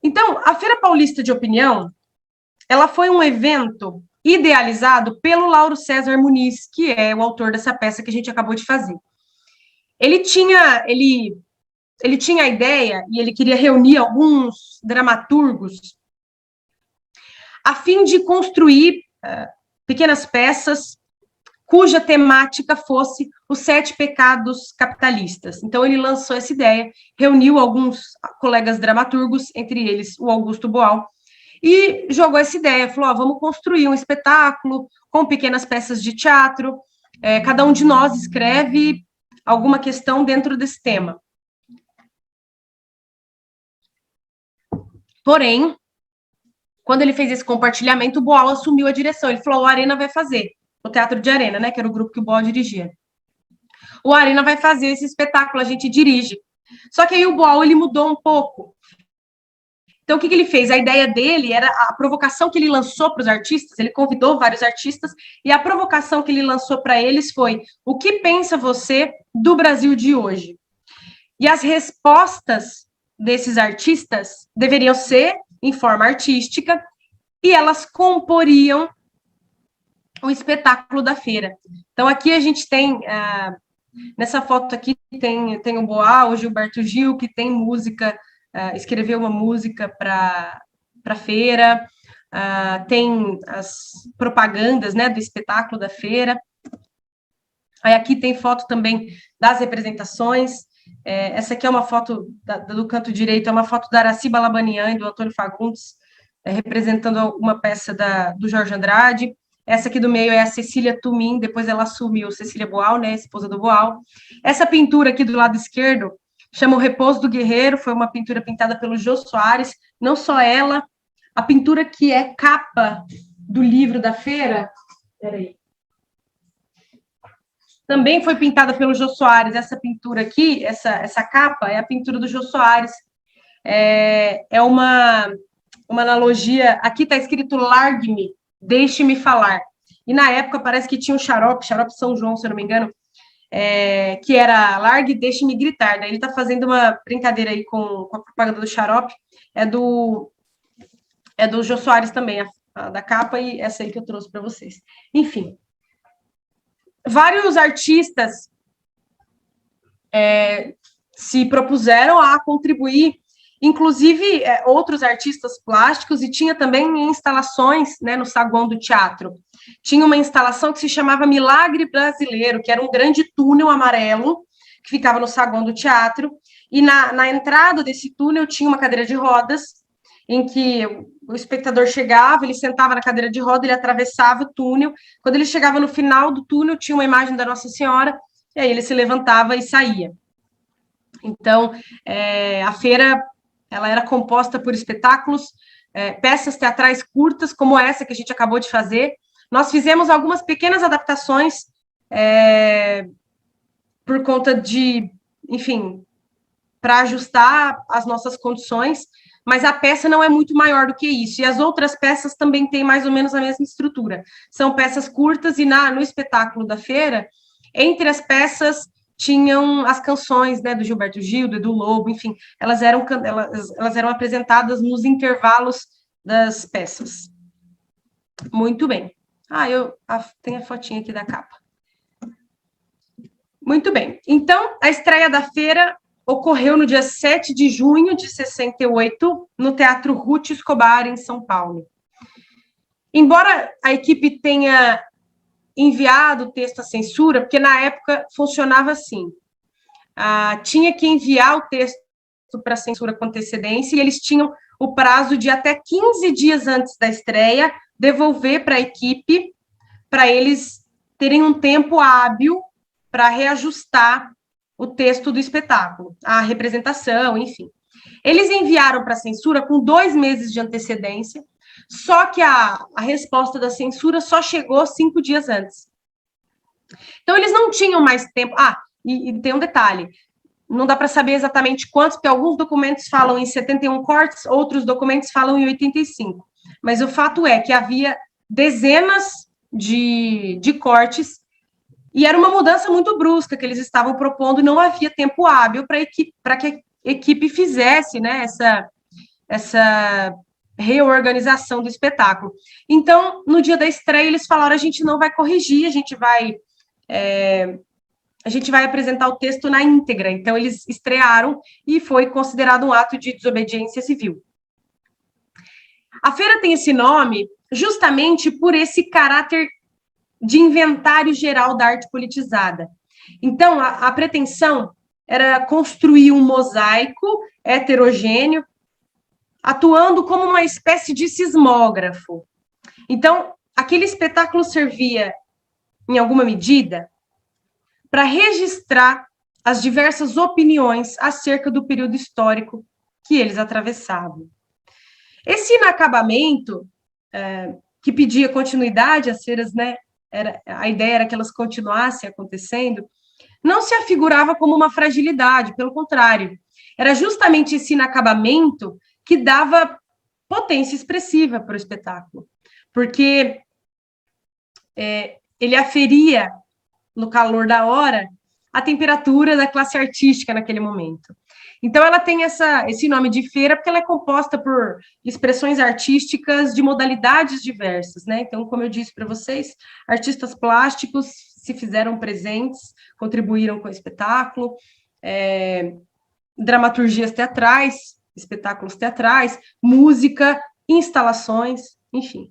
Então, a Feira Paulista de Opinião, ela foi um evento idealizado pelo Lauro César Muniz, que é o autor dessa peça que a gente acabou de fazer. Ele tinha a ideia e ele queria reunir alguns dramaturgos a fim de construir pequenas peças cuja temática fosse os 7 pecados capitalistas. Então, ele lançou essa ideia, reuniu alguns colegas dramaturgos, entre eles o Augusto Boal, e jogou essa ideia, falou, vamos construir um espetáculo com pequenas peças de teatro, cada um de nós escreve alguma questão dentro desse tema. Porém, quando ele fez esse compartilhamento, o Boal assumiu a direção, ele falou, o Arena vai fazer, o Teatro de Arena, né, que era o grupo que o Boal dirigia. O Arena vai fazer esse espetáculo, a gente dirige. Só que aí o Boal, ele mudou um pouco. Então, o que ele fez? A ideia dele era a provocação que ele lançou para os artistas, ele convidou vários artistas, e a provocação que ele lançou para eles foi: o que pensa você do Brasil de hoje? E as respostas desses artistas deveriam ser em forma artística, e elas comporiam o espetáculo da feira. Então, aqui a gente tem, nessa foto aqui, tem o Boal, o Gilberto Gil, que tem música, escreveu uma música para a feira, tem as propagandas, né, do espetáculo da feira. Aí aqui tem foto também das representações. Essa aqui é uma foto do canto direito, é uma foto da Araci Balabanian e do Antônio Fagundes, representando uma peça do Jorge Andrade. Essa aqui do meio é a Cecília Tumin, depois ela assumiu Cecília Boal, né, esposa do Boal. Essa pintura aqui do lado esquerdo chama O Repouso do Guerreiro, foi uma pintura pintada pelo Jô Soares, não só ela, a pintura que é capa do livro da feira, peraí, também foi pintada pelo Jô Soares. Essa pintura aqui, essa capa, é a pintura do Jô Soares. É uma analogia. Aqui está escrito largue-me, deixe-me falar. E na época parece que tinha um xarope São João, se eu não me engano, que era largue, deixe-me gritar. Daí ele está fazendo uma brincadeira aí com a propaganda do xarope. É do Jô Soares também, a da capa, e essa aí que eu trouxe para vocês. Enfim. Vários artistas se propuseram a contribuir, inclusive outros artistas plásticos, e tinha também instalações, né, no saguão do teatro. Tinha uma instalação que se chamava Milagre Brasileiro, que era um grande túnel amarelo que ficava no saguão do teatro, e na entrada desse túnel tinha uma cadeira de rodas, em que o espectador chegava, ele sentava na cadeira de roda, ele atravessava o túnel. Quando ele chegava no final do túnel, tinha uma imagem da Nossa Senhora, e aí ele se levantava e saía. Então, a feira, ela era composta por espetáculos, peças teatrais curtas, como essa que a gente acabou de fazer. Nós fizemos algumas pequenas adaptações por conta de, enfim, para ajustar as nossas condições, mas a peça não é muito maior do que isso, e as outras peças também têm mais ou menos a mesma estrutura. São peças curtas, e no espetáculo da feira, entre as peças, tinham as canções, né, do Gilberto Gil, do Edu Lobo, enfim, elas eram apresentadas nos intervalos das peças. Muito bem. Tem a fotinha aqui da capa. Muito bem. Então, a estreia da feira ocorreu no dia 7 de junho de 68, no Teatro Ruth Escobar, em São Paulo. Embora a equipe tenha enviado o texto à censura, porque na época funcionava assim, tinha que enviar o texto para a censura com antecedência, e eles tinham o prazo de até 15 dias antes da estreia devolver para a equipe, para eles terem um tempo hábil para reajustar o texto do espetáculo, a representação, enfim. Eles enviaram para a censura com 2 meses de antecedência, só que a resposta da censura só chegou 5 dias antes. Então, eles não tinham mais tempo. E tem um detalhe, não dá para saber exatamente quantos, porque alguns documentos falam em 71 cortes, outros documentos falam em 85. Mas o fato é que havia dezenas de cortes, e era uma mudança muito brusca que eles estavam propondo, e não havia tempo hábil para que a equipe fizesse, né, essa reorganização do espetáculo. Então, no dia da estreia, eles falaram: a gente não vai corrigir, a gente vai apresentar o texto na íntegra. Então, eles estrearam e foi considerado um ato de desobediência civil. A feira tem esse nome justamente por esse caráter de inventário geral da arte politizada. Então, a pretensão era construir um mosaico heterogêneo, atuando como uma espécie de sismógrafo. Então, aquele espetáculo servia, em alguma medida, para registrar as diversas opiniões acerca do período histórico que eles atravessavam. Esse inacabamento, que pedia continuidade às feiras, né? A ideia era que elas continuassem acontecendo, não se afigurava como uma fragilidade, pelo contrário, era justamente esse inacabamento que dava potência expressiva para o espetáculo, porque ele aferia, no calor da hora, a temperatura da classe artística naquele momento. Então, ela tem esse nome de feira porque ela é composta por expressões artísticas de modalidades diversas, né? Então, como eu disse para vocês, artistas plásticos se fizeram presentes, contribuíram com o espetáculo, dramaturgias teatrais, espetáculos teatrais, música, instalações, enfim.